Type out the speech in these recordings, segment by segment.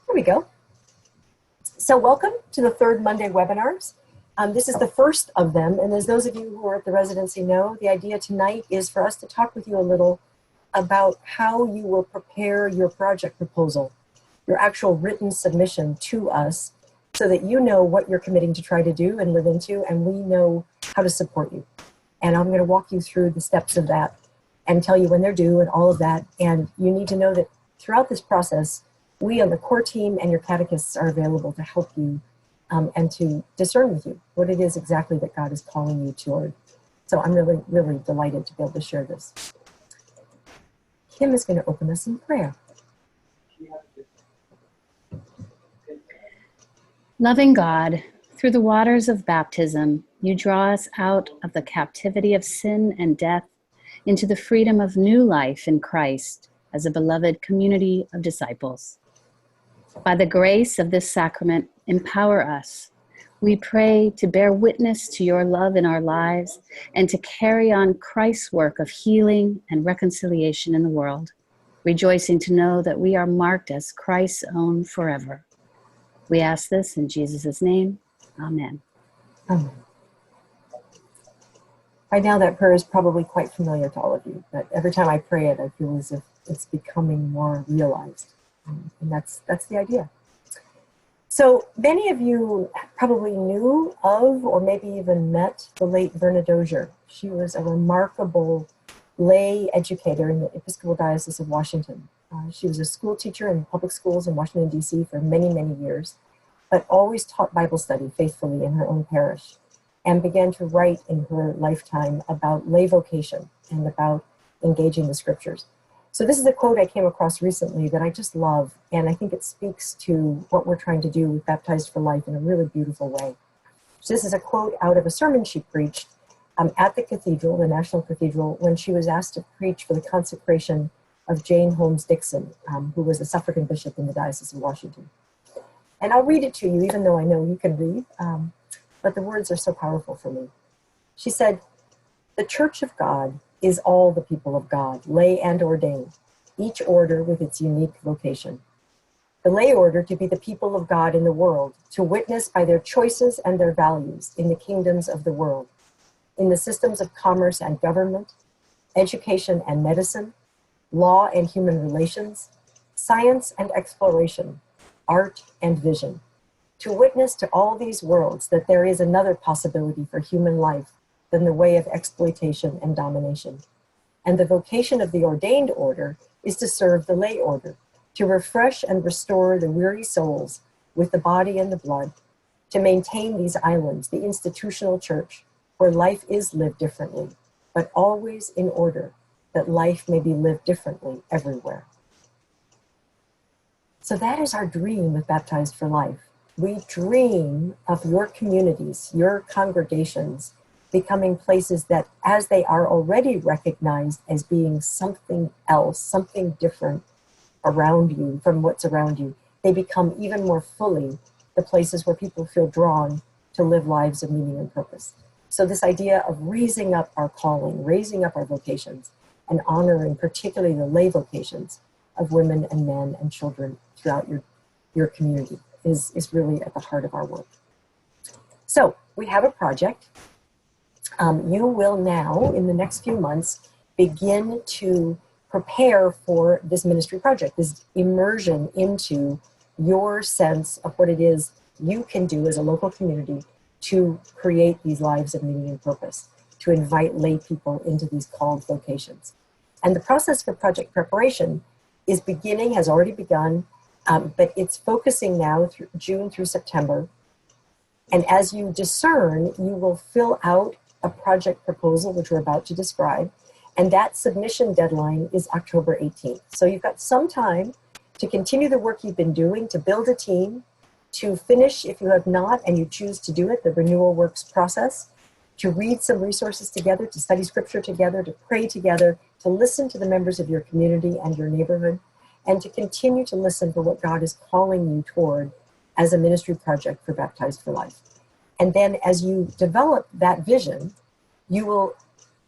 There we go. So welcome to the third Monday webinars. This is the first of them, and as those of you who are at the residency know, the idea tonight is for us to talk with you a little about how you will prepare your project proposal, your actual written submission to us, so that you know what you're committing to try to do and live into, and we know how to support you. And I'm going to walk you through the steps of that and tell you when they're due and all of that. And you need to know that throughout this process, we on the core team and your catechists are available to help you and to discern with you what it is exactly that God is calling you toward. So I'm really, really delighted to be able to share this. Kim is going to open us in prayer. Loving God, through the waters of baptism, you draw us out of the captivity of sin and death into the freedom of new life in Christ as a beloved community of disciples. By the grace of this sacrament, empower us. We pray to bear witness to your love in our lives and to carry on Christ's work of healing and reconciliation in the world, rejoicing to know that we are marked as Christ's own forever. We ask this in Jesus' name. Amen. Amen. By now that prayer is probably quite familiar to all of you, but every time I pray it, I feel as if it's becoming more realized. And that's the idea. So many of you probably knew of or maybe even met the late Verna Dozier. She was a remarkable lay educator in the Episcopal Diocese of Washington. She was a school teacher in public schools in Washington, D.C. for many, many years, but always taught Bible study faithfully in her own parish and began to write in her lifetime about lay vocation and about engaging the scriptures. So this is a quote I came across recently that I just love, and I think it speaks to what we're trying to do with Baptized for Life in a really beautiful way. So this is a quote out of a sermon she preached at the cathedral, the National Cathedral, when she was asked to preach for the consecration of Jane Holmes Dixon, who was a suffragan bishop in the Diocese of Washington. And I'll read it to you, even though I know you can read, but the words are so powerful for me. She said, "The Church of God is all the people of God, lay and ordained, each order with its unique vocation. The lay order to be the people of God in the world, to witness by their choices and their values in the kingdoms of the world, in the systems of commerce and government, education and medicine, law and human relations, science and exploration, art and vision, to witness to all these worlds that there is another possibility for human life than the way of exploitation and domination. And the vocation of the ordained order is to serve the lay order, to refresh and restore the weary souls with the body and the blood, to maintain these islands, the institutional church, where life is lived differently, but always in order that life may be lived differently everywhere." So that is our dream with Baptized for Life. We dream of your communities, your congregations, becoming places that, as they are already recognized as being something else, something different around you from what's around you, they become even more fully the places where people feel drawn to live lives of meaning and purpose. So this idea of raising up our calling, raising up our vocations, and honoring particularly the lay vocations of women and men and children throughout your community is really at the heart of our work. So we have a project. You will now, in the next few months, begin to prepare for this ministry project, this immersion into your sense of what it is you can do as a local community to create these lives of meaning and purpose, to invite lay people into these called vocations. And the process for project preparation has already begun, but it's focusing now through June through September. And as you discern, you will fill out a project proposal, which we're about to describe, and that submission deadline is October 18th. So you've got some time to continue the work you've been doing, to build a team, to finish, if you have not and you choose to do it, the renewal works process, to read some resources together, to study scripture together, to pray together, to listen to the members of your community and your neighborhood, and to continue to listen for what God is calling you toward as a ministry project for Baptized for Life. And then as you develop that vision, you will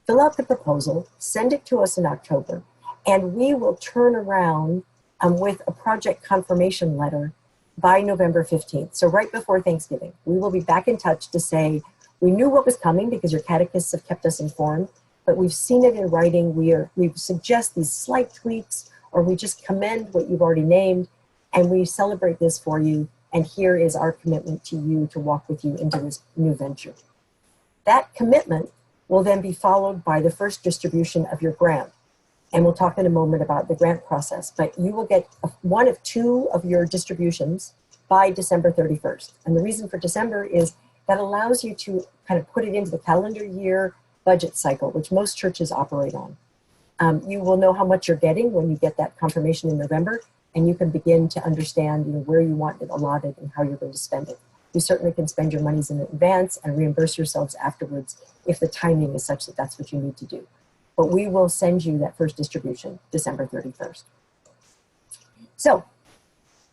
fill out the proposal, send it to us in October, and we will turn around with a project confirmation letter by November 15th. So right before Thanksgiving, we will be back in touch to say, we knew what was coming because your catechists have kept us informed, but we've seen it in writing. We suggest these slight tweaks, or we just commend what you've already named, and we celebrate this for you. And here is our commitment to you to walk with you into this new venture. That commitment will then be followed by the first distribution of your grant. And we'll talk in a moment about the grant process, but you will get one of two of your distributions by December 31st. And the reason for December is that allows you to kind of put it into the calendar year budget cycle, which most churches operate on. You will know how much you're getting when you get that confirmation in November, and you can begin to understand, where you want it allotted and how you're going to spend it. You certainly can spend your monies in advance and reimburse yourselves afterwards if the timing is such that that's what you need to do. But we will send you that first distribution December 31st. So,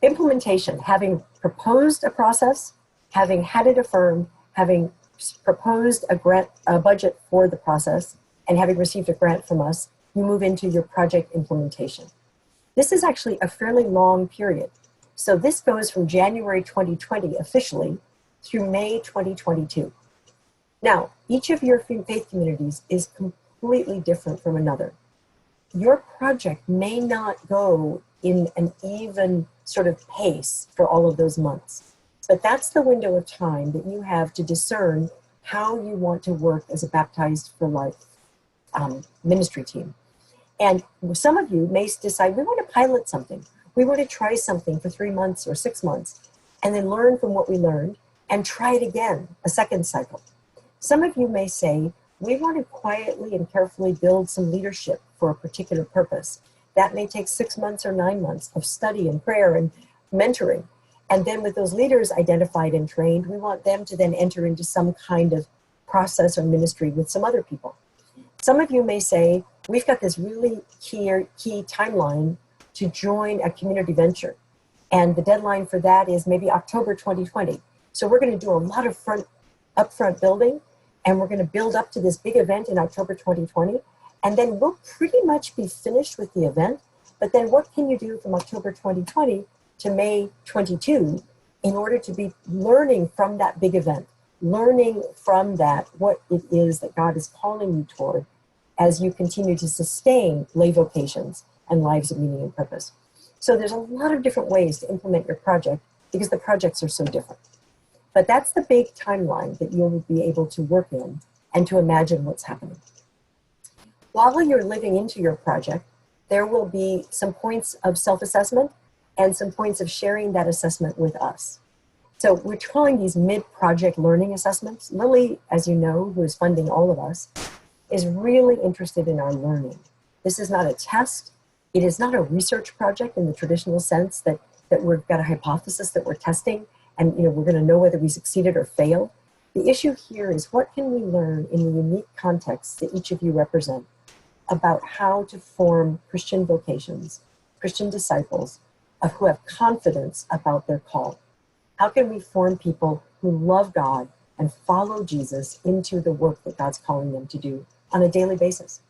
implementation, having proposed a process, having had it affirmed, having proposed a budget for the process, and having received a grant from us, you move into your project implementation. This is actually a fairly long period. So this goes from January 2020 officially through May 2022. Now, each of your faith communities is completely different from another. Your project may not go in an even sort of pace for all of those months, but that's the window of time that you have to discern how you want to work as a Baptized for Life ministry team. And some of you may decide, we want to pilot something. We want to try something for 3 months or 6 months, and then learn from what we learned and try it again, a second cycle. Some of you may say, we want to quietly and carefully build some leadership for a particular purpose. That may take 6 months or 9 months of study and prayer and mentoring. And then with those leaders identified and trained, we want them to then enter into some kind of process or ministry with some other people. Some of you may say, we've got this really key timeline to join a community venture. And the deadline for that is maybe October 2020. So we're going to do a lot of upfront building, and we're going to build up to this big event in October 2020. And then we'll pretty much be finished with the event. But then what can you do from October 2020 to May 22 in order to be learning from that big event, learning from that what it is that God is calling you toward as you continue to sustain lay vocations and lives of meaning and purpose. So there's a lot of different ways to implement your project because the projects are so different. But that's the big timeline that you'll be able to work in and to imagine what's happening. While you're living into your project, there will be some points of self-assessment and some points of sharing that assessment with us. So we're calling these mid-project learning assessments. Lily, as you know, who is funding all of us, is really interested in our learning. This is not a test. It is not a research project in the traditional sense that we've got a hypothesis that we're testing and we're going to know whether we succeeded or failed. The issue here is what can we learn in the unique context that each of you represent about how to form Christian vocations, Christian disciples who have confidence about their call. How can we form people who love God and follow Jesus into the work that God's calling them to do on a daily basis?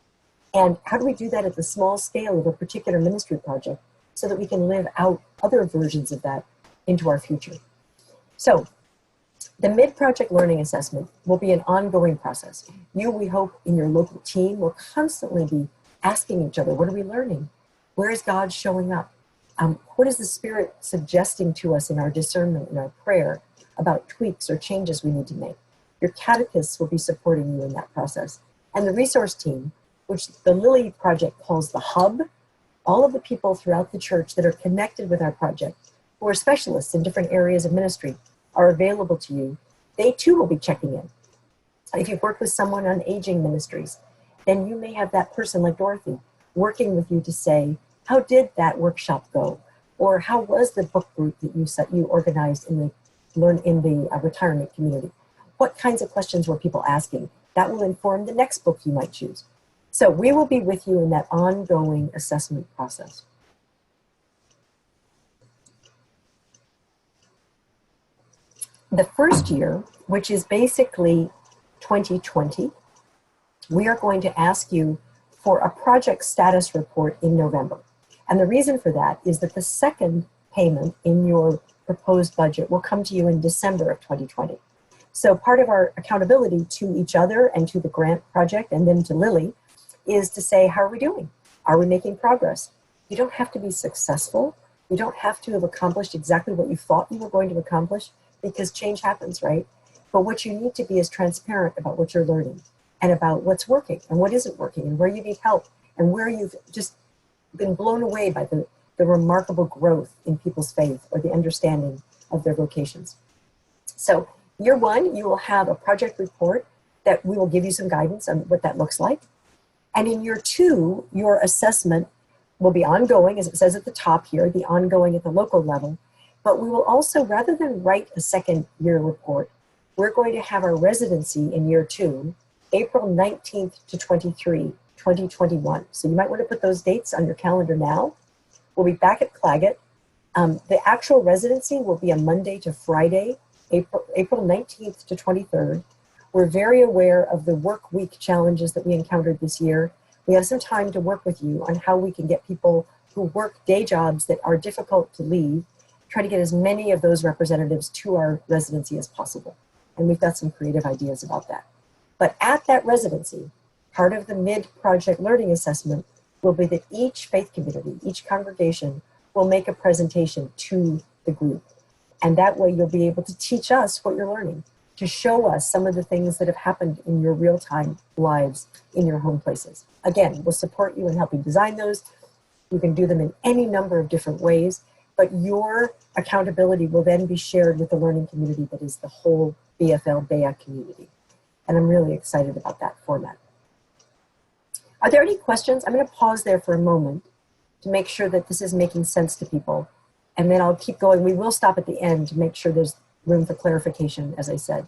And how do we do that at the small scale of a particular ministry project so that we can live out other versions of that into our future? So the mid-project learning assessment will be an ongoing process. You, we hope, in your local team will constantly be asking each other, what are we learning? Where is God showing up? What is the Spirit suggesting to us in our discernment, in our prayer, about tweaks or changes we need to make? Your catechists will be supporting you in that process. And the resource team, which the Lily Project calls the hub, all of the people throughout the church that are connected with our project, who are specialists in different areas of ministry, are available to you. They too will be checking in. If you've worked with someone on aging ministries, then you may have that person like Dorothy working with you to say, how did that workshop go? Or how was the book group that you organized in the retirement community? What kinds of questions were people asking? That will inform the next book you might choose. So we will be with you in that ongoing assessment process. The first year, which is basically 2020, we are going to ask you for a project status report in November. And the reason for that is that the second payment in your proposed budget will come to you in December of 2020. So part of our accountability to each other and to the grant project and then to Lily is to say, how are we doing? Are we making progress? You don't have to be successful. You don't have to have accomplished exactly what you thought you were going to accomplish, because change happens, right? But what you need to be is transparent about what you're learning and about what's working and what isn't working and where you need help and where you've just been blown away by the remarkable growth in people's faith or the understanding of their vocations. So year one, you will have a project report that we will give you some guidance on what that looks like. And in year two, your assessment will be ongoing, as it says at the top here, the ongoing at the local level. But we will also, rather than write a second year report, we're going to have our residency in year two, April 19th to 23, 2021. So you might want to put those dates on your calendar now. We'll be back at Claggett. The actual residency will be a Monday to Friday, April 19th to 23rd. We're very aware of the work week challenges that we encountered this year. We have some time to work with you on how we can get people who work day jobs that are difficult to leave, try to get as many of those representatives to our residency as possible. And we've got some creative ideas about that. But at that residency, part of the mid-project learning assessment will be that each faith community, each congregation will make a presentation to the group. And that way you'll be able to teach us what you're learning, to show us some of the things that have happened in your real-time lives in your home places. Again, we'll support you in helping design those. You can do them in any number of different ways, but your accountability will then be shared with the learning community that is the whole BFL VEA community. And I'm really excited about that format. Are there any questions? I'm going to pause there for a moment to make sure that this is making sense to people. And then I'll keep going. We will stop at the end to make sure there's room for clarification, as I said.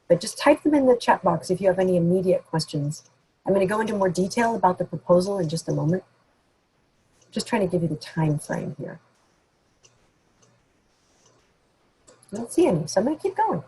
But just type them in the chat box if you have any immediate questions. I'm going to go into more detail about the proposal in just a moment. Just trying to give you the time frame here. I don't see any, so I'm going to keep going.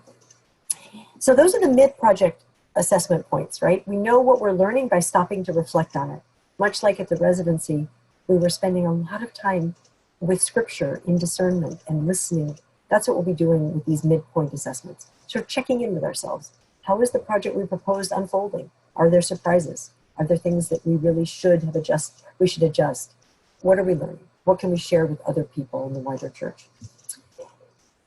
So those are the mid-project assessment points, right? We know what we're learning by stopping to reflect on it. Much like at the residency, we were spending a lot of time with scripture in discernment and listening. That's what we'll be doing with these midpoint assessments. So checking in with ourselves. How is the project we proposed unfolding? Are there surprises? Are there things that we really should adjust? What are we learning? What can we share with other people in the wider church?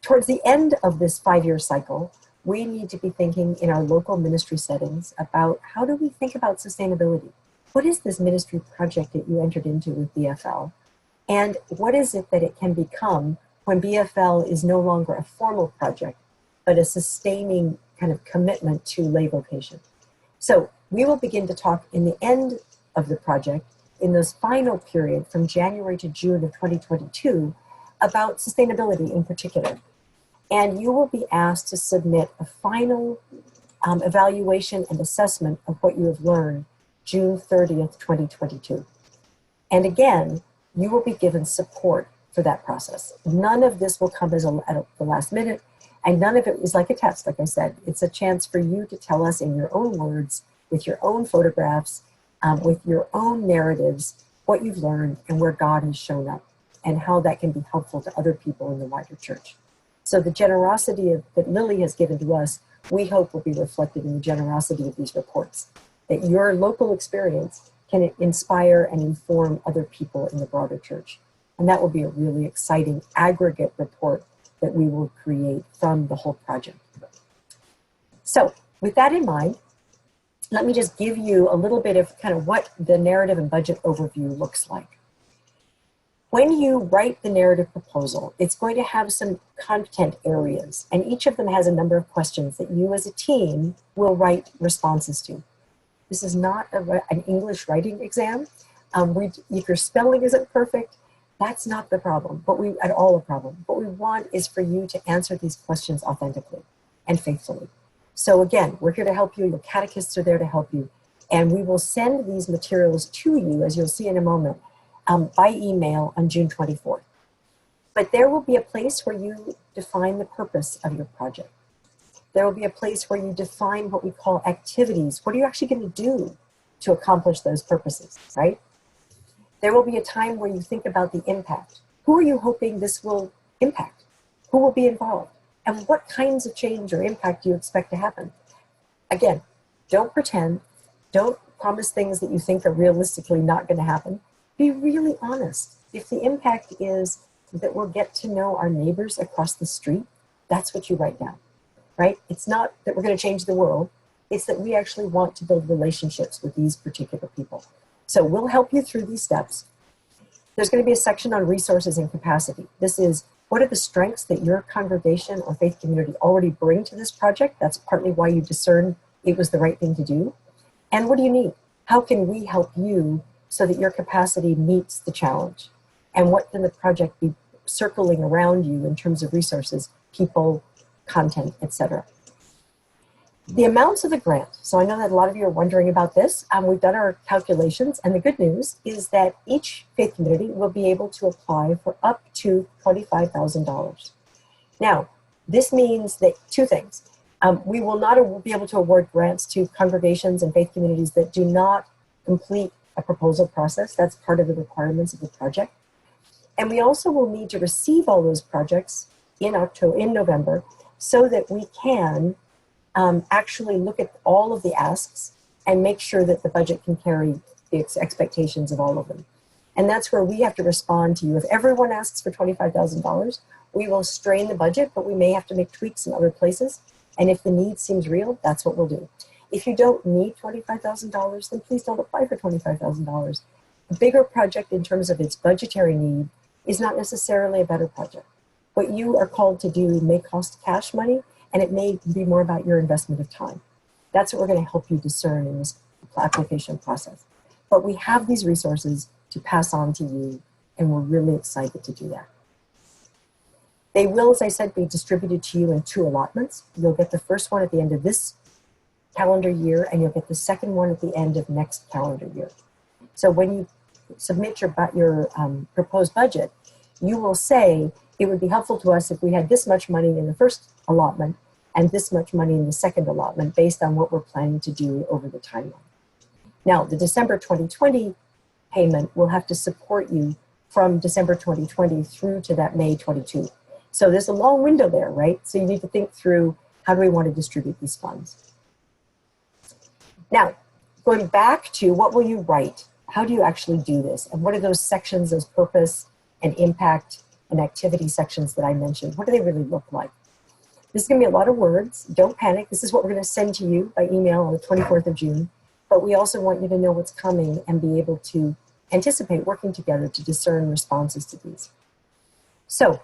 Towards the end of this 5-year cycle, we need to be thinking in our local ministry settings about how do we think about sustainability? What is this ministry project that you entered into with BFL? And what is it that it can become when BFL is no longer a formal project, but a sustaining kind of commitment to lay vocation? So we will begin to talk in the end of the project, in those final period from January to June of 2022, about sustainability in particular. And you will be asked to submit a final evaluation and assessment of what you have learned June 30th, 2022. And again, you will be given support for that process. None of this will come at the last minute, and none of it is like a test, like I said. It's a chance for you to tell us in your own words, with your own photographs, with your own narratives, what you've learned and where God has shown up and how that can be helpful to other people in the wider church. So the generosity that Lily has given to us, we hope will be reflected in the generosity of these reports, that your local experience can inspire and inform other people in the broader church. And that will be a really exciting aggregate report that we will create from the whole project. So with that in mind, let me just give you a little bit of kind of what the narrative and budget overview looks like. When you write the narrative proposal, it's going to have some content areas, and each of them has a number of questions that you as a team will write responses to. This is not an English writing exam. If your spelling isn't perfect, that's not the problem, at all a problem. What we want is for you to answer these questions authentically and faithfully. So again, we're here to help you. Your catechists are there to help you. And we will send these materials to you, as you'll see in a moment, by email on June 24th. But there will be a place where you define the purpose of your project. There will be a place where you define what we call activities. What are you actually going to do to accomplish those purposes, right? There will be a time where you think about the impact. Who are you hoping this will impact? Who will be involved? And what kinds of change or impact do you expect to happen? Again, don't pretend. Don't promise things that you think are realistically not going to happen. Be really honest. If the impact is that we'll get to know our neighbors across the street, that's what you write down, right? It's not that we're going to change the world. It's that we actually want to build relationships with these particular people. So we'll help you through these steps. There's going to be a section on resources and capacity. This is, what are the strengths that your congregation or faith community already bring to this project? That's partly why you discerned it was the right thing to do. And what do you need? How can we help you so that your capacity meets the challenge? And what can the project be circling around you in terms of resources, people, content, etc.? The amounts of the grant. So I know that a lot of you are wondering about this. We've done our calculations, and the good news is that each faith community will be able to apply for up to $25,000. Now, this means that two things. We will not be able to award grants to congregations and faith communities that do not complete a proposal process. That's part of the requirements of the project. And we also will need to receive all those projects in November, so that we can actually look at all of the asks and make sure that the budget can carry the expectations of all of them. And that's where we have to respond to you. If everyone asks for $25,000, we will strain the budget, but we may have to make tweaks in other places. And if the need seems real, that's what we'll do. If you don't need $25,000, then please don't apply for $25,000. A bigger project in terms of its budgetary need is not necessarily a better project. What you are called to do may cost cash money, and it may be more about your investment of time. That's what we're going to help you discern in this application process. But we have these resources to pass on to you, and we're really excited to do that. They will, as I said, be distributed to you in 2 allotments. You'll get the first one at the end of this calendar year, and you'll get the second one at the end of next calendar year. So when you submit your proposed budget, you will say, it would be helpful to us if we had this much money in the first allotment and this much money in the second allotment based on what we're planning to do over the timeline. Now, the December 2020 payment will have to support you from December 2020 through to that May 22. So there's a long window there, right? So you need to think through, how do we want to distribute these funds? Now, going back to what will you write? How do you actually do this? And what are those sections, those purpose and impact and activity sections that I mentioned? What do they really look like? This is going to be a lot of words. Don't panic. This is what we're going to send to you by email on the 24th of June. But we also want you to know what's coming and be able to anticipate working together to discern responses to these. So,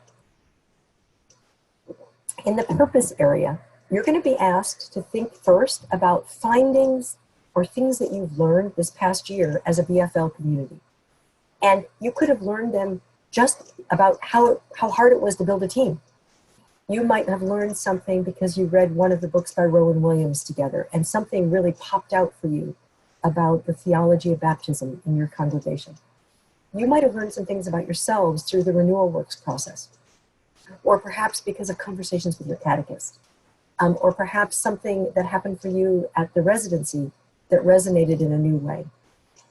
in the purpose area, you're going to be asked to think first about findings or things that you've learned this past year as a BFL community. And you could have learned them just about how hard it was to build a team. You might have learned something because you read one of the books by Rowan Williams together, and something really popped out for you about the theology of baptism in your congregation. You might have learned some things about yourselves through the renewal works process, or perhaps because of conversations with your catechist, or perhaps something that happened for you at the residency that resonated in a new way.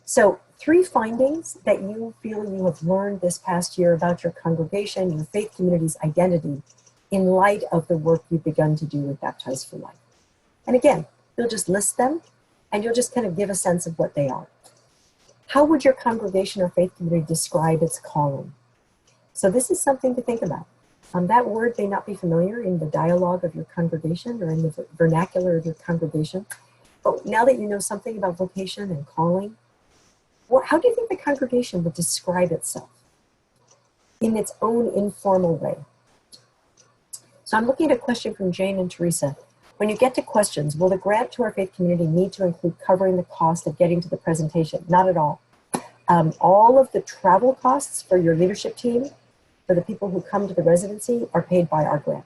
So 3 findings that you feel you have learned this past year about your congregation, your faith community's identity, in light of the work you've begun to do with Baptized for Life. And again, you'll just list them, and you'll just kind of give a sense of what they are. How would your congregation or faith community describe its calling? So this is something to think about. That word may not be familiar in the dialogue of your congregation or in the vernacular of your congregation, but now that you know something about vocation and calling, how do you think the congregation would describe itself in its own informal way? So I'm looking at a question from Jane and Teresa. When you get to questions, will the grant to our faith community need to include covering the cost of getting to the presentation? Not at all. All of the travel costs for your leadership team, for the people who come to the residency, are paid by our grant.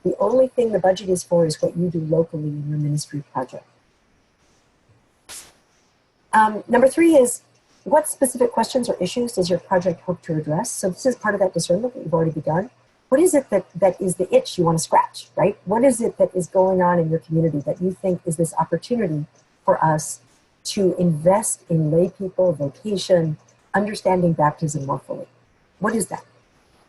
The only thing the budget is for is what you do locally in your ministry project. Number 3 is, what specific questions or issues does your project hope to address? So this is part of that discernment that you've already begun. What is it that is the itch you want to scratch, right? What is it that is going on in your community that you think is this opportunity for us to invest in lay people, vocation, understanding baptism more fully? What is that?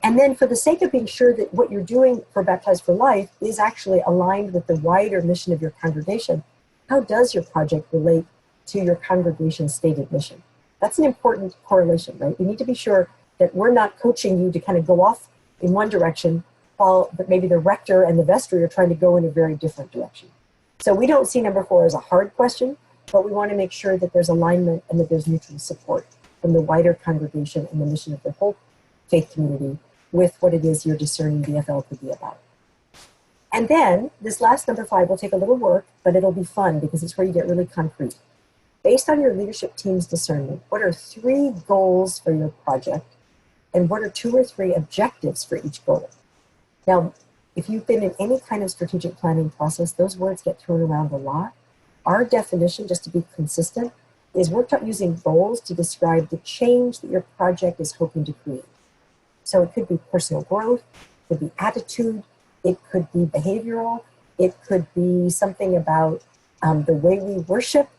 And then for the sake of being sure that what you're doing for Baptized for Life is actually aligned with the wider mission of your congregation, how does your project relate to your congregation's stated mission? That's an important correlation, right? We need to be sure that we're not coaching you to kind of go off in one direction while maybe the rector and the vestry are trying to go in a very different direction. So we don't see number 4 as a hard question, but we want to make sure that there's alignment and that there's mutual support from the wider congregation and the mission of the whole faith community with what it is your discerning BFL could be about. And then this last number 5 will take a little work, but it'll be fun because it's where you get really concrete. Based on your leadership team's discernment, what are 3 goals for your project? And what are 2 or 3 objectives for each goal? Now, if you've been in any kind of strategic planning process, those words get thrown around a lot. Our definition, just to be consistent, is we're using goals to describe the change that your project is hoping to create. So it could be personal growth, it could be attitude, it could be behavioral, it could be something about the way we worship.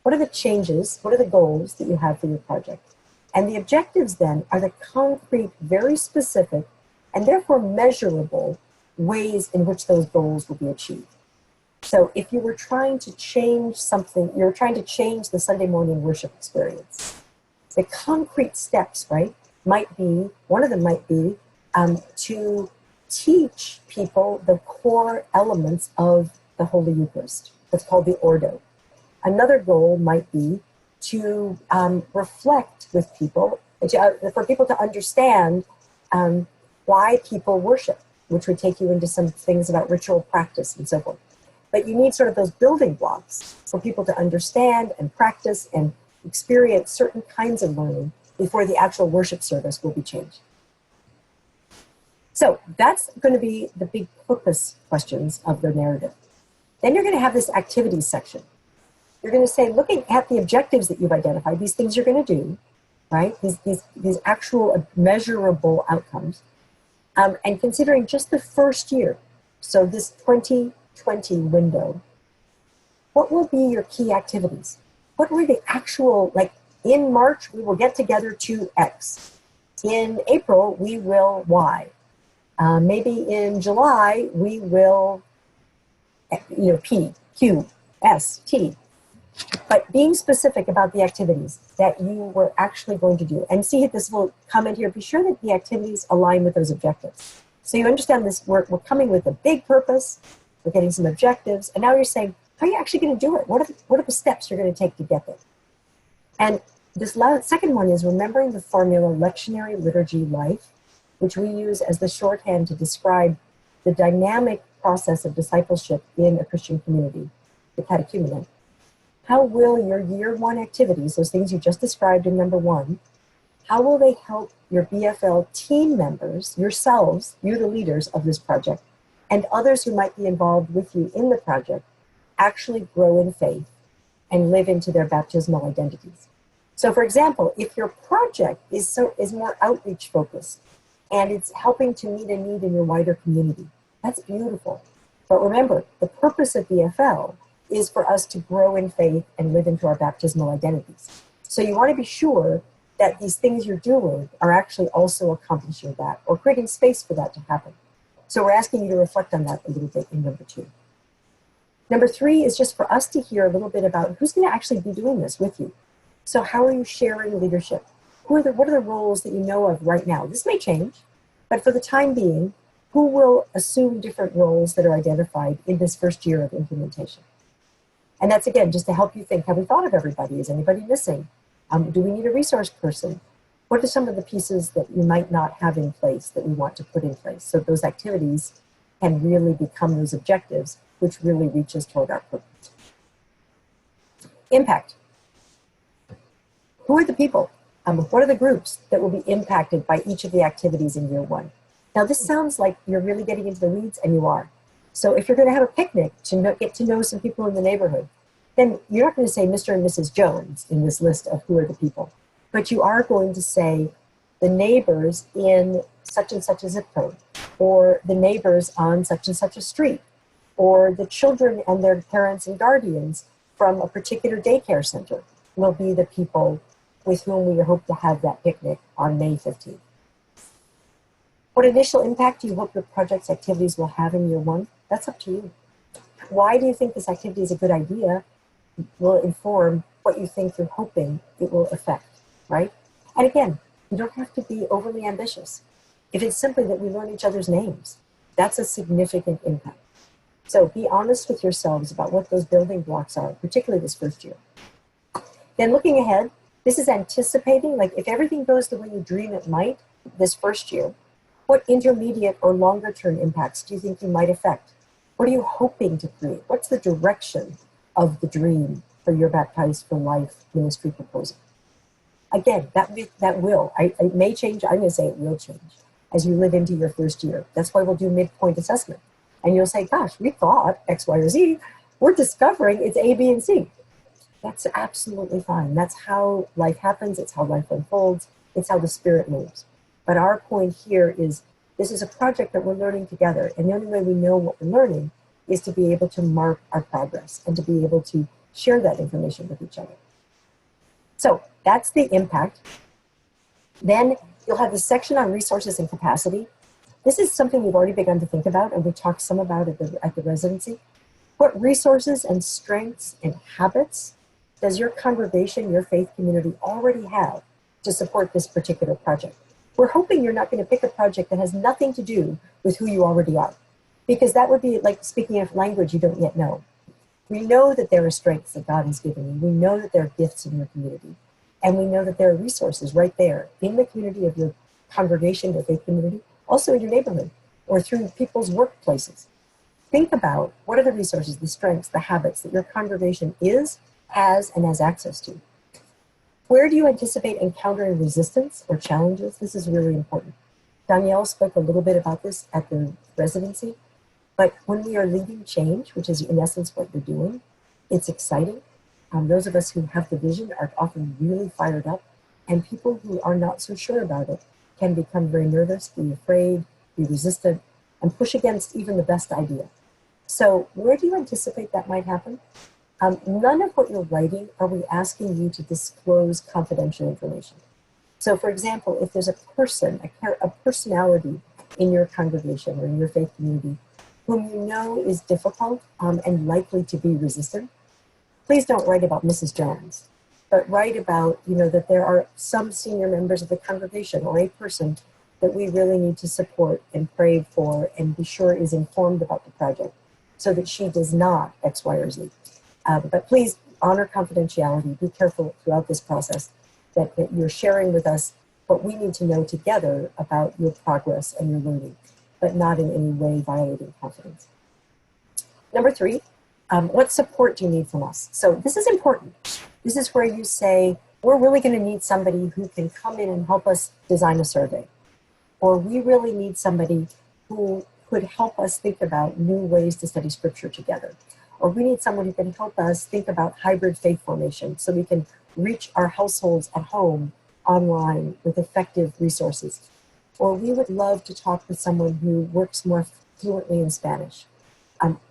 What are the changes, what are the goals that you have for your project? And the objectives then are the concrete, very specific, and therefore measurable ways in which those goals will be achieved. So if you were trying to change something, you're trying to change the Sunday morning worship experience, the concrete steps, right, might be, one of them might be to teach people the core elements of the Holy Eucharist. That's called the Ordo. Another goal might be to reflect with people, for people to understand why people worship, which would take you into some things about ritual practice and so forth. But you need sort of those building blocks for people to understand and practice and experience certain kinds of learning before the actual worship service will be changed. So that's going to be the big purpose questions of the narrative. Then you're going to have this activities section. You're going to say, looking at the objectives that you've identified, these things you're going to do, right? These actual measurable outcomes, and considering just the first year, so this 2020 window, what will be your key activities? What were the actual, like in March, we will get together to X. In April, we will Y. Maybe in July, we will, P, Q, S, T. But being specific about the activities that you were actually going to do. And see this little comment here, be sure that the activities align with those objectives. So you understand this, we're coming with a big purpose, we're getting some objectives, and now you're saying, how are you actually going to do it? What are the steps you're going to take to get there? And this second one is remembering the formula lectionary liturgy life, which we use as the shorthand to describe the dynamic process of discipleship in a Christian community, the catechumenate. How will your year 1 activities, those things you just described in number 1, how will they help your BFL team members, yourselves, you the leaders of this project, and others who might be involved with you in the project, actually grow in faith and live into their baptismal identities? So for example, if your project is more outreach focused and it's helping to meet a need in your wider community, that's beautiful. But remember, the purpose of BFL is for us to grow in faith and live into our baptismal identities. So you want to be sure that these things you're doing are actually also accomplishing that or creating space for that to happen. So we're asking you to reflect on that a little bit in number 2. Number 3 is just for us to hear a little bit about who's going to actually be doing this with you. So how are you sharing leadership? What are the roles that you know of right now? This may change, but for the time being, who will assume different roles that are identified in this first year of implementation? And that's, again, just to help you think, have we thought of everybody? Is anybody missing? Do we need a resource person? What are some of the pieces that you might not have in place that we want to put in place? So those activities can really become those objectives, which really reaches toward our purpose. Impact. Who are the people? What are the groups that will be impacted by each of the activities in year 1? Now, this sounds like you're really getting into the weeds, and you are. So if you're going to have a picnic to get to know some people in the neighborhood, then you're not going to say Mr. and Mrs. Jones in this list of who are the people. But you are going to say the neighbors in such and such a zip code, or the neighbors on such and such a street, or the children and their parents and guardians from a particular daycare center will be the people with whom we hope to have that picnic on May 15th. What initial impact do you hope your project's activities will have in year one? That's up to you. Why do you think this activity is a good idea will inform what you think you're hoping it will affect, right? And again, you don't have to be overly ambitious. If it's simply that we learn each other's names, that's a significant impact. So be honest with yourselves about what those building blocks are, particularly this first year. Then looking ahead, this is anticipating, like if everything goes the way you dream it might this first year, what intermediate or longer term impacts do you think you might affect? What are you hoping to create? What's the direction of the dream for your Baptized for Life ministry proposal? Again, it may change, I'm gonna say it will change as you live into your first year. That's why we'll do midpoint assessment. And you'll say, gosh, we thought X, Y, or Z. We're discovering it's A, B, and C. That's absolutely fine. That's how life happens. It's how life unfolds. It's how the spirit moves. But our point here is this is a project that we're learning together. And the only way we know what we're learning is to be able to mark our progress and to be able to share that information with each other. So that's the impact. Then you'll have the section on resources and capacity. This is something we've already begun to think about, and we talked some about at the residency. What resources and strengths and habits does your congregation, your faith community already have to support this particular project? We're hoping you're not going to pick a project that has nothing to do with who you already are, because that would be like speaking a language you don't yet know. We know that there are strengths that God has given you. We know that there are gifts in your community. And we know that there are resources right there in the community of your congregation, your faith community, also in your neighborhood or through people's workplaces. Think about what are the resources, the strengths, the habits that your congregation is, has, and has access to. Where do you anticipate encountering resistance or challenges? This is really important. Danielle spoke a little bit about this at the residency, but when we are leading change, which is in essence what you're doing, it's exciting. Those of us who have the vision are often really fired up, and people who are not so sure about it can become very nervous, be afraid, be resistant, and push against even the best idea. So where do you anticipate that might happen? None of what you're writing are we asking you to disclose confidential information. So for example, if there's a person, a personality in your congregation or in your faith community whom you know is difficult and likely to be resistant, please don't write about Mrs. Jones, but write about, that there are some senior members of the congregation or a person that we really need to support and pray for and be sure is informed about the project so that she does not X, Y, or Z. But please honor confidentiality. Be careful throughout this process that you're sharing with us what we need to know together about your progress and your learning, but not in any way violating confidence. Number 3, what support do you need from us? So this is important. This is where you say, we're really going to need somebody who can come in and help us design a survey. Or we really need somebody who could help us think about new ways to study scripture together. Or we need someone who can help us think about hybrid faith formation so we can reach our households at home online with effective resources. Or we would love to talk with someone who works more fluently in Spanish.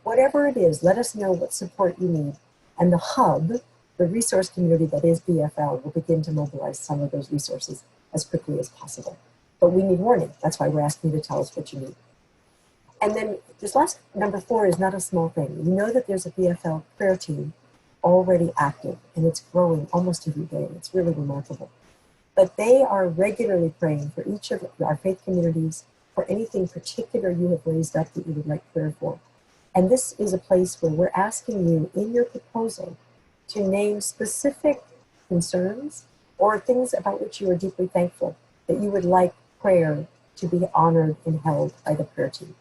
Whatever it is, let us know what support you need. And the hub, the resource community that is BFL, will begin to mobilize some of those resources as quickly as possible. But we need warning. That's why we're asking you to tell us what you need. And then this last, number 4, is not a small thing. You know that there's a BFL prayer team already active, and it's growing almost every day. It's really remarkable. But they are regularly praying for each of our faith communities, for anything particular you have raised up that you would like prayer for. And this is a place where we're asking you in your proposal to name specific concerns or things about which you are deeply thankful that you would like prayer to be honored and held by the prayer team.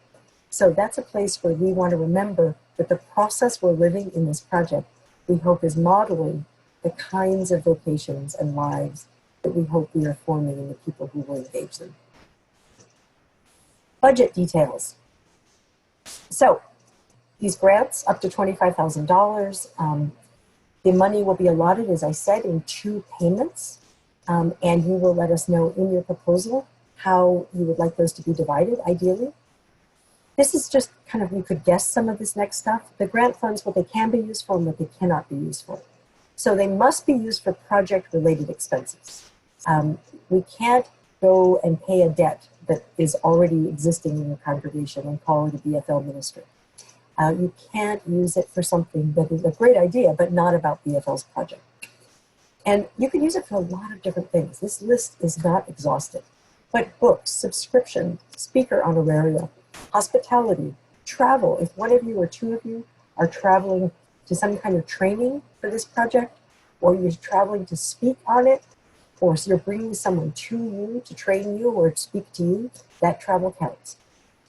So that's a place where we want to remember that the process we're living in this project, we hope is modeling the kinds of vocations and lives that we hope we are forming in the people who will engage them. Budget details. So these grants, up to $25,000, the money will be allotted, as I said, in 2 payments, and you will let us know in your proposal how you would like those to be divided, ideally. This is just kind of, you could guess some of this next stuff. The grant funds, what they can be used for and what they cannot be used for. So they must be used for project-related expenses. We can't go and pay a debt that is already existing in your congregation and call it a BFL ministry. You can't use it for something that is a great idea, but not about BFL's project. And you can use it for a lot of different things. This list is not exhaustive, but books, subscription, speaker honoraria, hospitality, travel. If one of you or two of you are traveling to some kind of training for this project, or you're traveling to speak on it, or so you're bringing someone to you to train you or speak to you, that travel counts.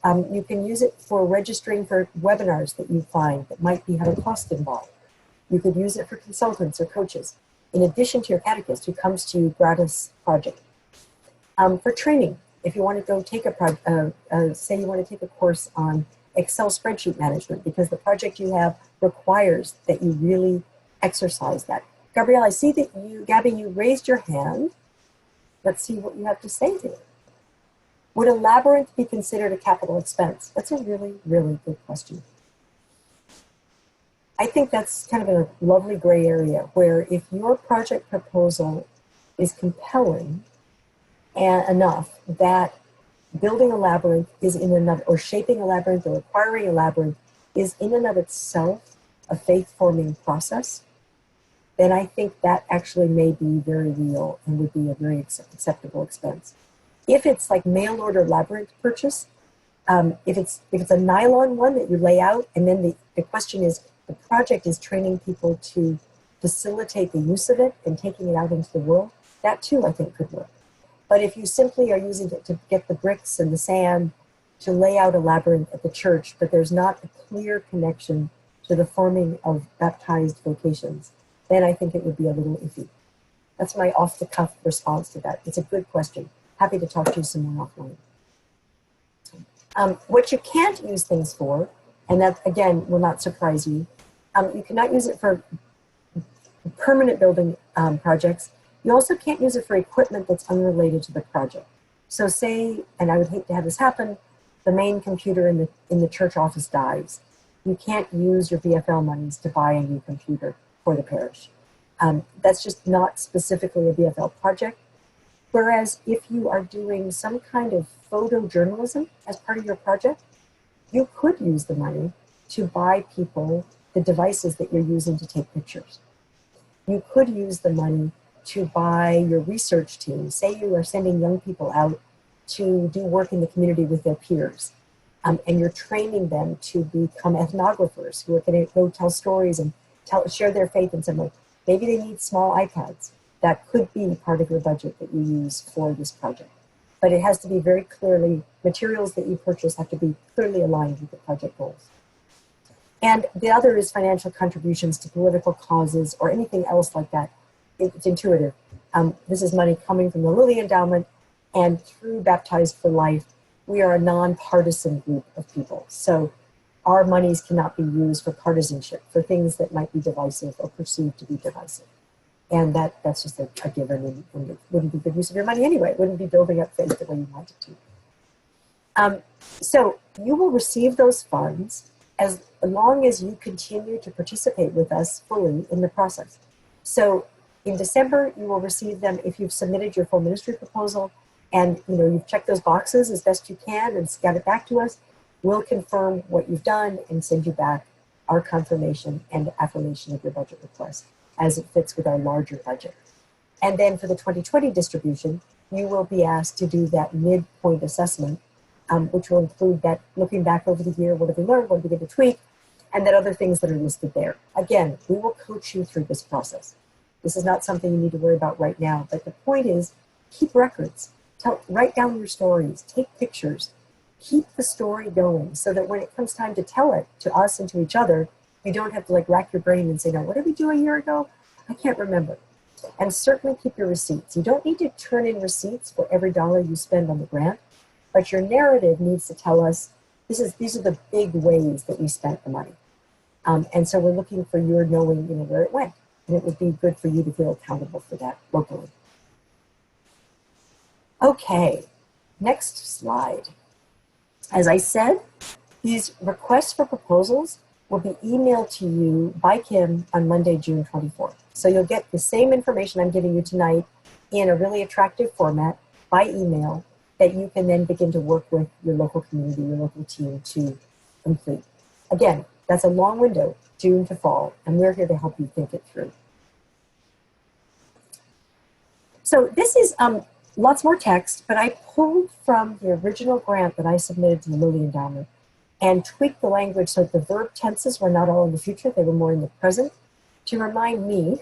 You can use it for registering for webinars that you find that might have a cost involved. You could use it for consultants or coaches, in addition to your catechist who comes to you gratis project. For training, if you want to go take say you want to take a course on Excel spreadsheet management because the project you have requires that you really exercise that. Gabrielle, I see that Gabby, you raised your hand. Let's see what you have to say here. Would a labyrinth be considered a capital expense? That's a really, really good question. I think that's kind of a lovely gray area where if your project proposal is compelling enough that building a labyrinth is in and of, or shaping a labyrinth or acquiring a labyrinth is in and of itself a faith-forming process, then I think that actually may be very real and would be a very acceptable expense. If it's like mail order labyrinth purchase, if it's a nylon one that you lay out, and then the question is, the project is training people to facilitate the use of it and taking it out into the world, that too I think could work. But if you simply are using it to get the bricks and the sand to lay out a labyrinth at the church, but there's not a clear connection to the forming of baptized vocations, then I think it would be a little iffy. That's my off-the-cuff response to that. It's a good question. Happy to talk to you some more offline. What you can't use things for, and that, again, will not surprise you, you cannot use it for permanent building projects. You also can't use it for equipment that's unrelated to the project. So say, and I would hate to have this happen, the main computer in the church office dies. You can't use your BFL monies to buy a new computer for the parish. That's just not specifically a BFL project. Whereas if you are doing some kind of photojournalism as part of your project, you could use the money to buy people the devices that you're using to take pictures. You could use the money to buy your research team. Say you are sending young people out to do work in the community with their peers, and you're training them to become ethnographers who are going to go tell stories and share their faith in some way. Maybe they need small iPads. That could be part of your budget that you use for this project. But it has to be very clearly, materials that you purchase have to be clearly aligned with the project goals. And the other is financial contributions to political causes or anything else like that. It's intuitive. This is money coming from the Lilly Endowment, and through Baptized for Life, we are a nonpartisan group of people. So our monies cannot be used for partisanship, for things that might be divisive or perceived to be divisive. And that's just a given, and it wouldn't be good use of your money anyway. It wouldn't be building up faith the way you want it to. So you will receive those funds as long as you continue to participate with us fully in the process. So in December, you will receive them if you've submitted your full ministry proposal and you've checked those boxes as best you can and got it back to us. We'll confirm what you've done and send you back our confirmation and affirmation of your budget request as it fits with our larger budget. And then for the 2020 distribution, you will be asked to do that midpoint assessment, which will include that looking back over the year, what have we learned, what did we get to tweak, and then other things that are listed there. Again, we will coach you through this process. This is not something you need to worry about right now, but the point is, keep records. Write down your stories, take pictures, keep the story going so that when it comes time to tell it to us and to each other, you don't have to rack your brain and say, no, what did we do a year ago? I can't remember. And certainly keep your receipts. You don't need to turn in receipts for every dollar you spend on the grant, but your narrative needs to tell us, these are the big ways that we spent the money. And so we're looking for your knowing where it went. And it would be good for you to feel accountable for that locally. Okay, next slide. As I said, these requests for proposals will be emailed to you by Kim on Monday, June 24th. So you'll get the same information I'm giving you tonight in a really attractive format by email. that you can then begin to work with your local community, your local team to complete. Again, that's a long window, June to fall, and we're here to help you think it through. So this is lots more text, but I pulled from the original grant that I submitted to the Lilly Endowment and tweaked the language so that the verb tenses were not all in the future, they were more in the present, to remind me,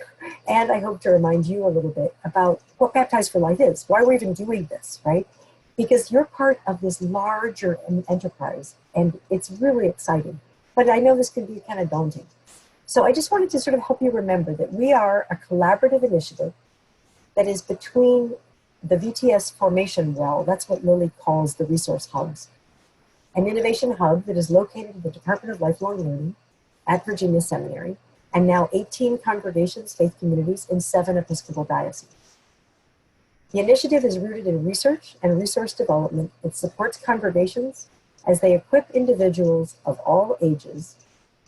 and I hope to remind you a little bit about what Baptized for Life is, why we're even doing this, right? Because you're part of this larger enterprise, and it's really exciting. But I know this can be kind of daunting. So I just wanted to sort of help you remember that we are a collaborative initiative that is between the VTS formation well, that's what Lilly calls the resource hubs, an innovation hub that is located in the Department of Lifelong Learning at Virginia Seminary, and now 18 congregations, faith communities in 7 Episcopal dioceses. The initiative is rooted in research and resource development. It supports congregations as they equip individuals of all ages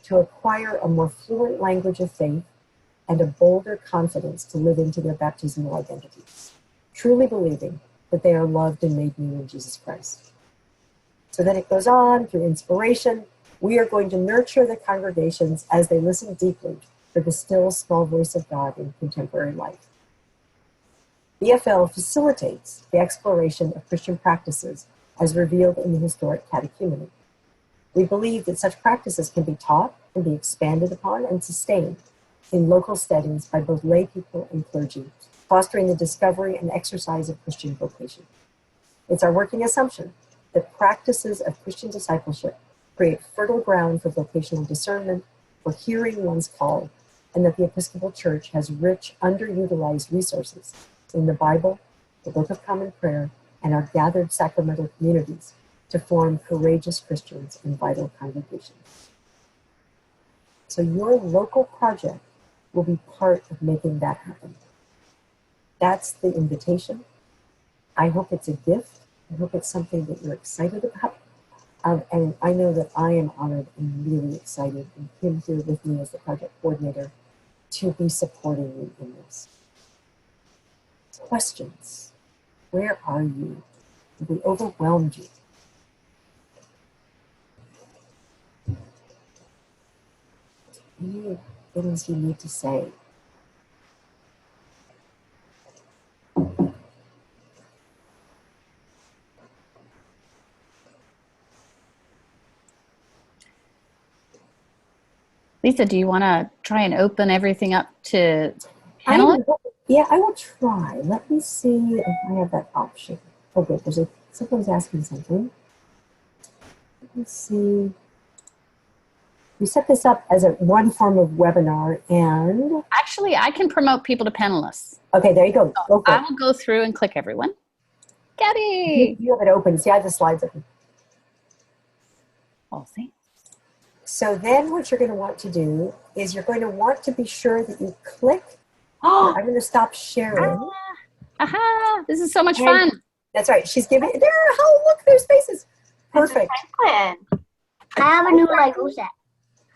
to acquire a more fluent language of faith and a bolder confidence to live into their baptismal identity, truly believing that they are loved and made new in Jesus Christ. So then it goes on through inspiration. We are going to nurture the congregations as they listen deeply for the still small voice of God in contemporary life. BFL facilitates the exploration of Christian practices as revealed in the historic catechumenate. We believe that such practices can be taught and be expanded upon and sustained in local settings by both lay people and clergy, fostering the discovery and exercise of Christian vocation. It's our working assumption that practices of Christian discipleship create fertile ground for vocational discernment, for hearing one's call, and that the Episcopal Church has rich, underutilized resources in the Bible, the Book of Common Prayer, and our gathered sacramental communities to form courageous Christians in vital congregations. So your local project will be part of making that happen. That's the invitation. I hope it's a gift. I hope it's something that you're excited about. And I know that I am honored and really excited, and Kim here with me as the project coordinator, to be supporting you in this. Questions? Where are you? Have we overwhelmed you? Any things you need to say? Lisa, do you want to try and open everything up to panelists? Yeah, I will try. Let me see if I have that option. Oh, wait, someone's asking something. Let me see. We set this up as one form of webinar, and Actually, I can promote people to panelists. okay, there you go. Go for I it. will go through and click everyone. Gabby! You have it open. See, I have the slides open. Oh, thanks. So then what you're going to want to do is you're going to want to be sure that you click. I'm going to stop sharing. Aha! This is so much fun. That's right. She's giving there. Oh, look, there's faces. Perfect. I have a new Lego set.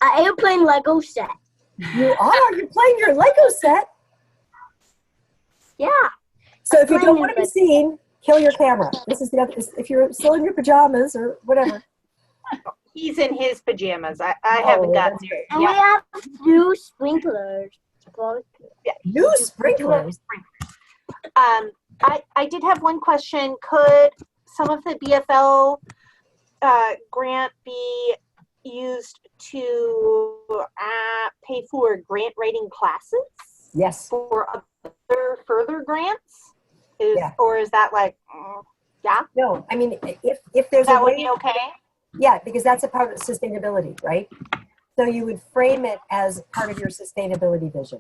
An airplane Lego set. You're playing your Lego set. Yeah. So if you don't want to be seen, kill your camera. This is the other. If you're still in your pajamas or whatever. He's in his pajamas. I haven't gotten there. And we have new sprinklers. Yeah. New sprinklers. I did have one question. Could some of the BFL grant be used to pay for grant writing classes? Yes. For other further grants? Yeah. Or is that like, yeah? No, I mean, if there's that a way, would be okay? Yeah, because that's a part of sustainability, right? So you would frame it as part of your sustainability vision.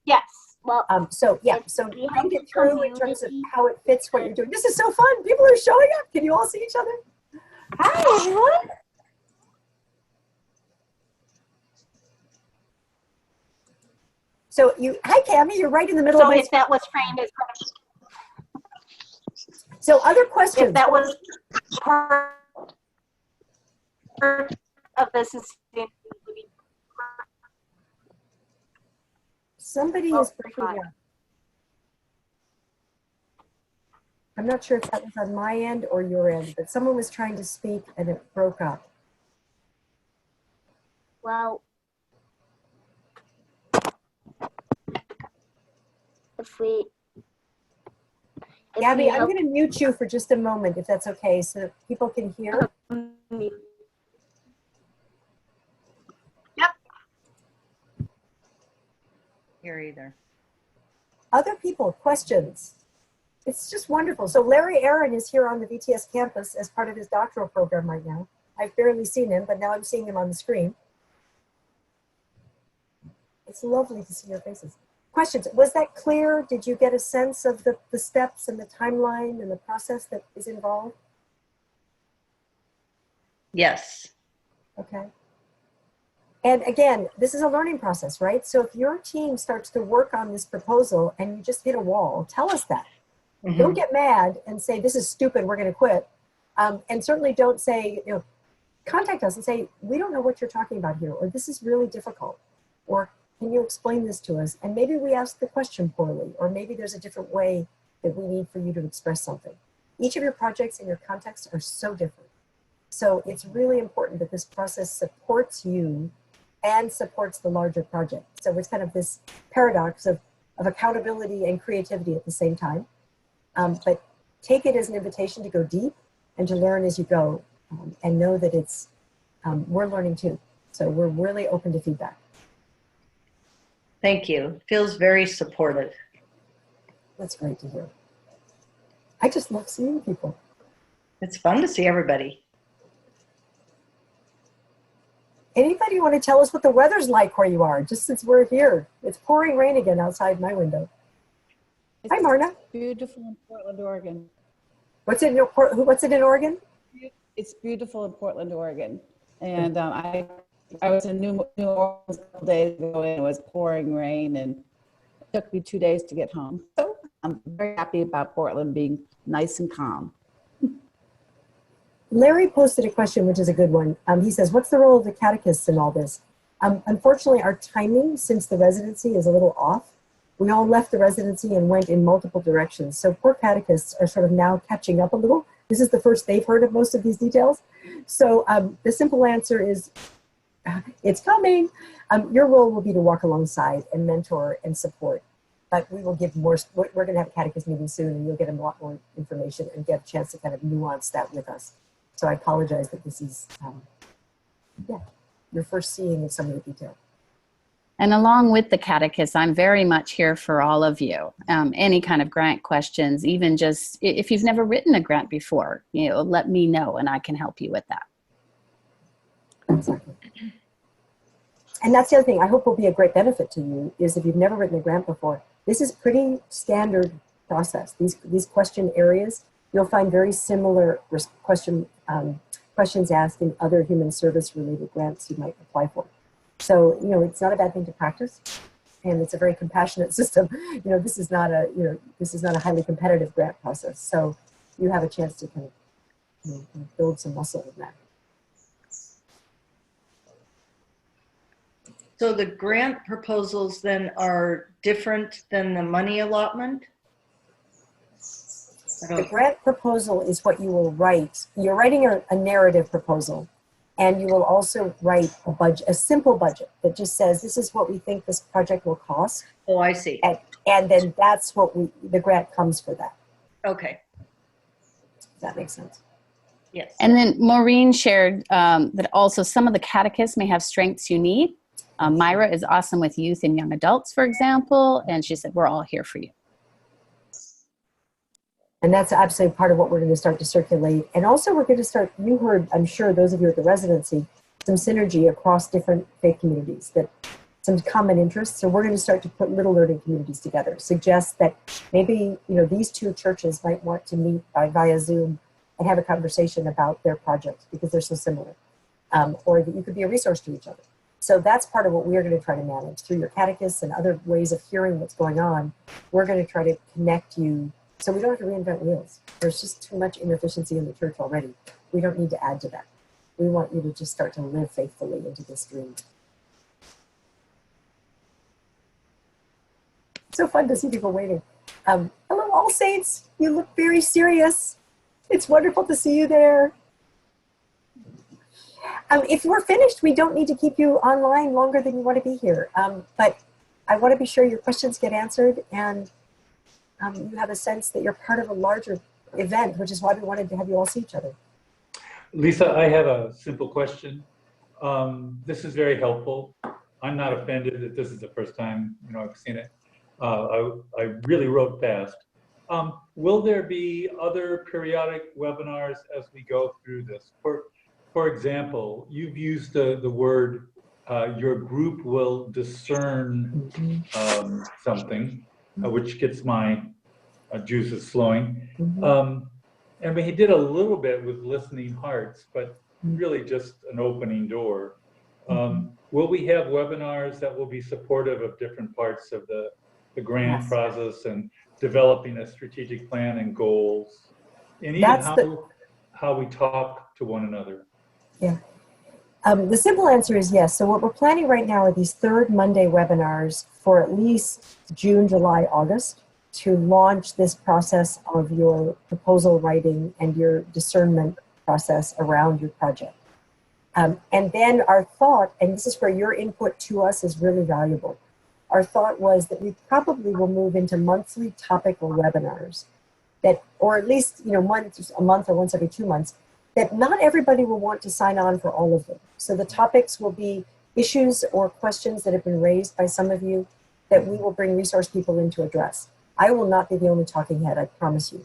Yes. Well, so think it through in terms of how it fits what you're doing. This is so fun. People are showing up. Can you all see each other? Hi, everyone. So hi Cammie, you're right in the middle of So my. if that was framed as part of, So other questions? if that was part of the sustainability. Somebody is breaking up. I'm not sure if that was on my end or your end, but someone was trying to speak and it broke up. Well, if we. If Gabby, we I'm going to mute you for just a moment, if that's okay, so that people can hear. Here either. Other people, questions? It's just wonderful. So Larry Aaron is here on the VTS campus as part of his doctoral program right now. I've barely seen him, but now I'm seeing him on the screen. It's lovely to see your faces. Questions? Was that clear? Did you get a sense of the steps and the timeline and the process that is involved? Yes. Okay. And again, this is a learning process, right? So if your team starts to work on this proposal and you just hit a wall, tell us that. Mm-hmm. Don't get mad and say, this is stupid, we're going to quit. And certainly don't say, you know, contact us and say, we don't know what you're talking about here, or this is really difficult, or can you explain this to us? And maybe we asked the question poorly, or maybe there's a different way that we need for you to express something. Each of your projects and your contexts are so different. So it's really important that this process supports you and supports the larger project. So it's kind of this paradox of accountability and creativity at the same time. But take it as an invitation to go deep and to learn as you go, and know that it's, we're learning too. So we're really open to feedback. Thank you. Feels very supportive. That's great to hear. I just love seeing people. It's fun to see everybody. Anybody want to tell us what the weather's like where you are, just since we're here? It's pouring rain again outside my window. Hi, Marna. Beautiful in Portland, Oregon. What's it in Oregon? It's beautiful in Portland, Oregon. And I was in New Orleans a couple days ago and it was pouring rain and it took me 2 days to get home. So I'm very happy about Portland being nice and calm. Larry posted a question, which is a good one. He says, what's the role of the catechists in all this? Unfortunately, our timing since the residency is a little off. We all left the residency and went in multiple directions. So poor catechists are sort of now catching up a little. This is the first they've heard of most of these details. So the simple answer is, it's coming. Your role will be to walk alongside and mentor and support. But we will give more, we're going to have a catechist meeting soon and you'll get a lot more information and get a chance to kind of nuance that with us. So I apologize that this is, your first seeing of some of the detail. And along with the catechist, I'm very much here for all of you. Any kind of grant questions, even just if you've never written a grant before, you know, let me know and I can help you with that. Exactly. And that's the other thing I hope will be a great benefit to you is if you've never written a grant before, this is pretty standard process. These question areas, you'll find very similar questions asked in other human service related grants you might apply for. So, you know, it's not a bad thing to practice and it's a very compassionate system. You know, this is not a highly competitive grant process. So you have a chance to kind of build some muscle in that. So the grant proposals then are different than the money allotment? The grant proposal is what you will write. You're writing a narrative proposal, and you will also write a budget, a simple budget that just says, this is what we think this project will cost. Oh, I see. And then that's what the grant comes for that. Okay. Does that make sense? Yes. And then Maureen shared that also some of the catechists may have strengths you need. Myra is awesome with youth and young adults, for example, and she said, we're all here for you. And that's absolutely part of what we're going to start to circulate. And also we're going to start, you heard, I'm sure those of you at the residency, some synergy across different faith communities, that some common interests. So we're going to start to put little learning communities together. Suggest that maybe, you know, these two churches might want to meet via Zoom and have a conversation about their projects because they're so similar. Or that you could be a resource to each other. So that's part of what we're going to try to manage through your catechists and other ways of hearing what's going on. We're going to try to connect you so we don't have to reinvent wheels. There's just too much inefficiency in the church already. We don't need to add to that. We want you to just start to live faithfully into this dream. So fun to see people waiting. Hello, All Saints, you look very serious. It's wonderful to see you there. If we're finished, we don't need to keep you online longer than you want to be here. But I want to be sure your questions get answered and you have a sense that you're part of a larger event, which is why we wanted to have you all see each other. Lisa, I have a simple question. This is very helpful. I'm not offended that this is the first time I've seen it. I really wrote fast. Will there be other periodic webinars as we go through this? For example, you've used the word your group will discern something, which gets my juices flowing. And we did a little bit with listening hearts, but really just an opening door. Will we have webinars that will be supportive of different parts of the grant process and developing a strategic plan and goals, and even how we talk to one another? Yeah. The simple answer is yes. So what we're planning right now are these third Monday webinars for at least June, July, August to launch this process of your proposal writing and your discernment process around your project. And then our thought, and this is where your input to us is really valuable, our thought was that we probably will move into monthly topical webinars that, or at least once a month or once every 2 months, that not everybody will want to sign on for all of them. So the topics will be issues or questions that have been raised by some of you that we will bring resource people in to address. I will not be the only talking head, I promise you.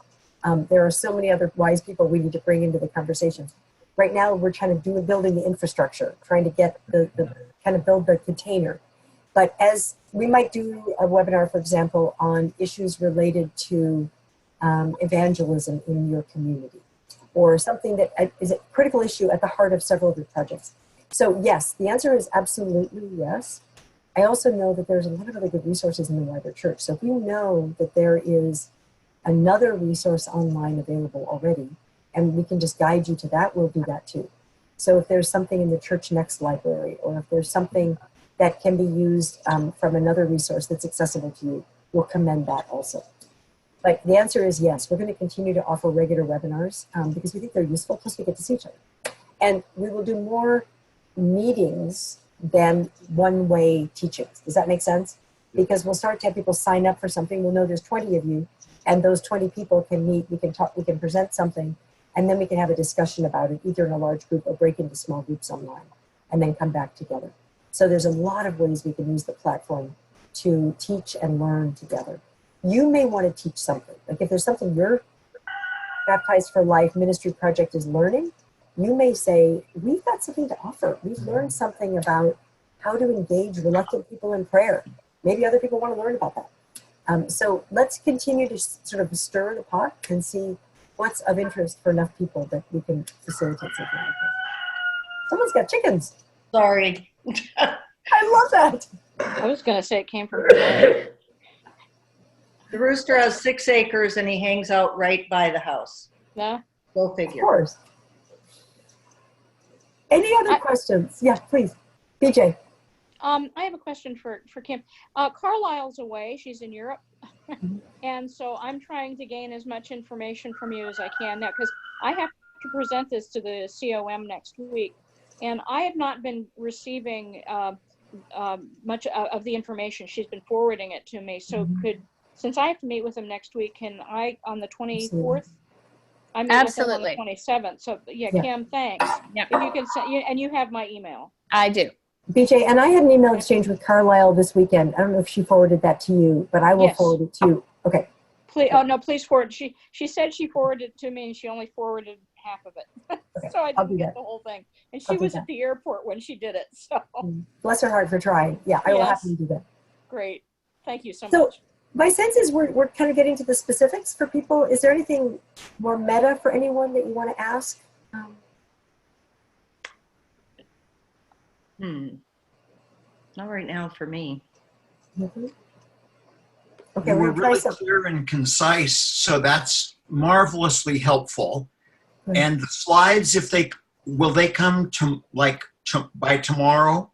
There are so many other wise people we need to bring into the conversation. Right now, we're trying to building the infrastructure, trying to get build the container. But as we might do a webinar, for example, on issues related to evangelism in your community, or something that is a critical issue at the heart of several of your projects. So yes, the answer is absolutely yes. I also know that there's a lot of other good resources in the wider church. So if you know that there is another resource online available already, and we can just guide you to that, we'll do that too. So if there's something in the Church Next library, or if there's something that can be used from another resource that's accessible to you, we'll commend that also. But the answer is yes, we're going to continue to offer regular webinars because we think they're useful, plus we get to see each other. And we will do more meetings than one-way teachings. Does that make sense? Because we'll start to have people sign up for something. We'll know there's 20 of you, and those 20 people can meet, we can talk, we can present something, and then we can have a discussion about it, either in a large group or break into small groups online, and then come back together. So there's a lot of ways we can use the platform to teach and learn together. You may want to teach something. Like if there's something your Baptized for Life ministry project is learning, you may say, we've got something to offer. We've learned something about how to engage reluctant people in prayer. Maybe other people want to learn about that. So let's continue to sort of stir the pot and see what's of interest for enough people that we can facilitate something like this. Someone's got chickens. Sorry. I love that. I was going to say it came from The rooster has 6 acres and he hangs out right by the house. No? Go figure. Of course. Any other questions? Yeah, please. BJ. I have a question for Kim. Carlisle's away. She's in Europe. And so I'm trying to gain as much information from you as I can now, because I have to present this to the COM next week. And I have not been receiving much of the information. She's been forwarding it to me. So since I have to meet with them next week, can I, on the 24th, I meet with them on the 27th. So yeah, Kim, thanks. Yeah. If you can send, and you have my email. I do. BJ, and I had an email exchange with Carlisle this weekend. I don't know if she forwarded that to you, but I will forward it to you. Okay. Please, oh no, please forward. She said she forwarded it to me, and she only forwarded half of it. Okay. So I didn't get the whole thing. And she was at the airport when she did it. So bless her heart for trying. Yeah, I will happily do that. Great. Thank you so much. My sense is we're kind of getting to the specifics for people. Is there anything more meta for anyone that you want to ask? Not right now for me. Okay, we're really clear and concise, so that's marvelously helpful. And the slides, will they come to by tomorrow?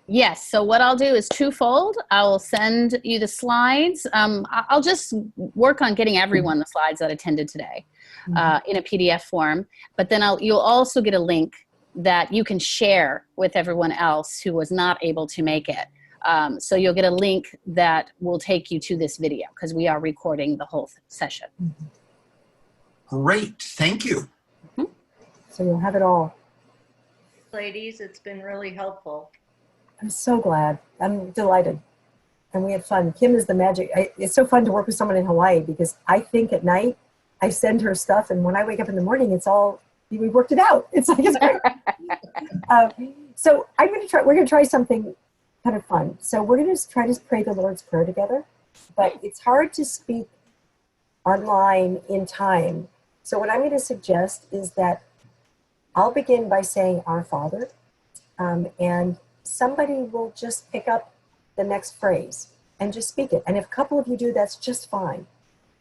Yes. So what I'll do is twofold. I will send you the slides. I'll just work on getting everyone the slides that attended today in a PDF form. But then you'll also get a link that you can share with everyone else who was not able to make it. So you'll get a link that will take you to this video because we are recording the whole session. Great, thank you. So you'll have it all. Ladies, it's been really helpful. I'm so glad. I'm delighted. And we had fun. Kim is the magic. It's so fun to work with someone in Hawaii because I think at night, I send her stuff, and when I wake up in the morning, it's all, we worked it out. It's like, it's great. So we're going to try something kind of fun. So we're going to try to pray the Lord's Prayer together, but it's hard to speak online in time. So what I'm going to suggest is that I'll begin by saying Our Father, and somebody will just pick up the next phrase and just speak it. And if a couple of you do, that's just fine.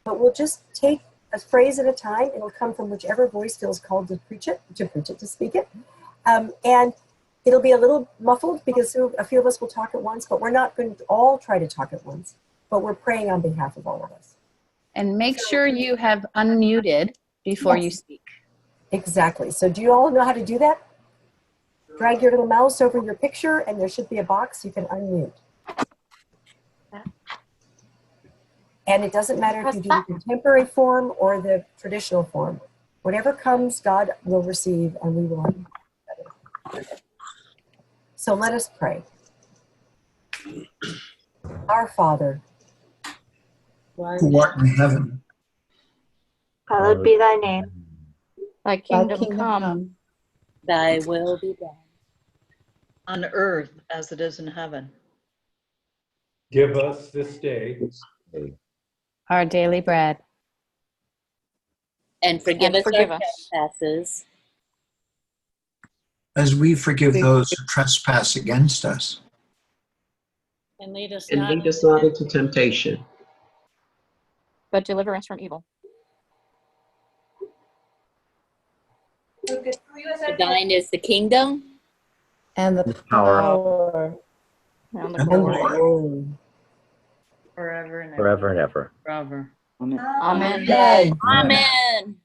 But we'll just take a phrase at a time. It'll come from whichever voice feels called to speak it. And it'll be a little muffled because a few of us will talk at once, but we're not going to all try to talk at once, but we're praying on behalf of all of us. And make sure you have unmuted before you speak. Exactly. So do you all know how to do that? Drag your little mouse over your picture and there should be a box you can unmute. And it doesn't matter if you do the contemporary form or the traditional form. Whatever comes, God will receive and we will have. So let us pray. Our Father, Who art in heaven, Hallowed be thy name. Thy kingdom come. Thy will be done. On earth as it is in heaven. Give us this day Our daily bread. And forgive us our us. trespasses. as we forgive those who trespass against us. And lead us And lead us not into temptation. But deliver us from evil. For thine is the kingdom. And the power. And And the the glory. glory. Forever and ever. Forever and ever. Forever. Amen. Amen. Amen.